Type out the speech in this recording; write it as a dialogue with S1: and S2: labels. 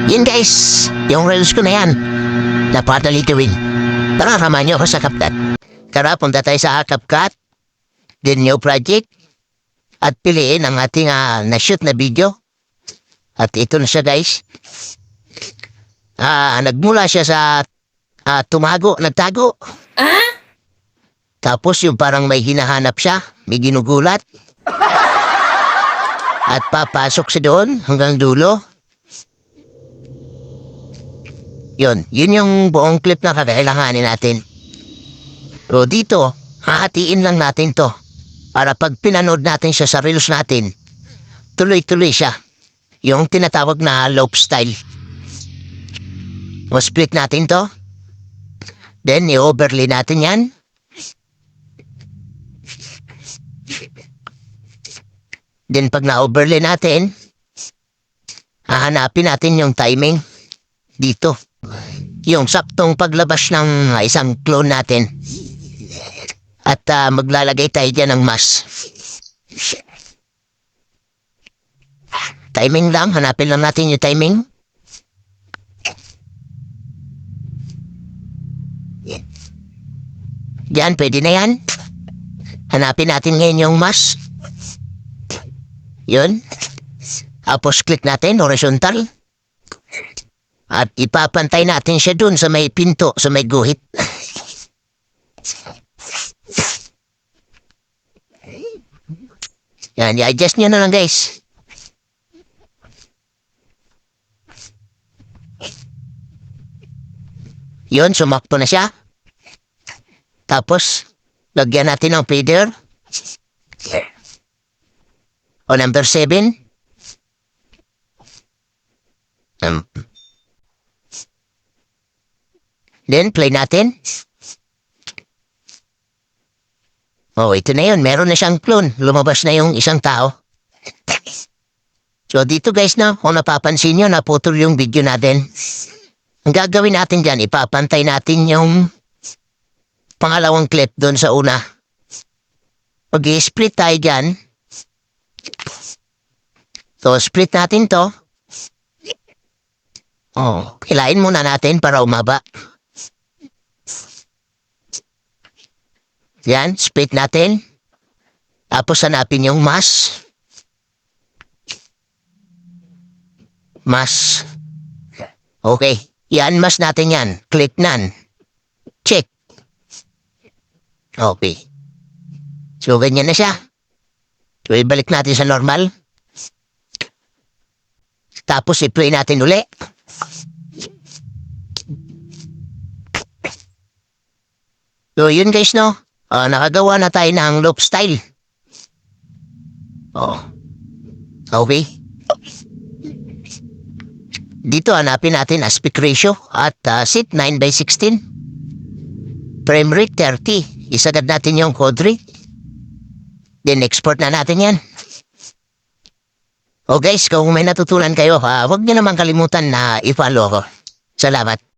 S1: Yun guys, yung reels ko na yan. Napadali gawin. Tara, samahan niyo ako sa CapCut. Tara, punta tayo sa CapCut. Then new project. At piliin ang ating na-shoot na video. At ito na siya guys. Nagmula siya sa nagtago. Tapos yung parang may hinahanap siya, may ginugulat. At papasok siya doon hanggang dulo. Yun yung buong clip na kakailanganin natin. So dito, hahatiin lang natin to. Para pag pinanood natin siya sa reels natin, tuloy-tuloy siya. Yung tinatawag na loop style. O split natin to. Then i-overlay natin yan. Then pag na-overlay natin, hahanapin natin yung timing dito. Yung saktong paglabas ng isang clone natin. At maglalagay tayo dyan ng mask. Timing lang, hanapin lang natin yung timing. Yan, pwede na yan. Hanapin natin ngayon yung mask. Yun. Tapos click natin, horizontal. At ipapantay natin siya dun sa may pinto, sa may guhit. Yan, i-adjust nyo na lang guys. Yun, sumakto na siya. Tapos, lagyan natin ng fader. O number 7. Then, play natin. Oh, ito na yun. Meron na siyang clone. Lumabas na yung isang tao. So, dito guys na, kung napapansin nyo, naputol yung video natin. Ang gagawin natin dyan, ipapantay natin yung pangalawang clip doon sa una. Mag-i-split tayo dyan. So, split natin to. Oh, hilain muna natin para umaba. Yan, split natin. Tapos hanapin yung mask. Mask. Okay. Yan, mask natin yan. Click nan. Check. Okay. So, ganyan na siya. So, ibalik natin sa normal. Tapos, i-play natin uli. So, yun guys, no? Nakagawa na tayo ng loop style. Oh. Okay. Dito, hanapin natin aspect ratio at sit 9:16. Frame rate 30. Isagad natin yung code rate. Then, export na natin yan. Oh guys, kung may natutunan kayo, huwag niyo naman kalimutan na i-follow ko. Salamat.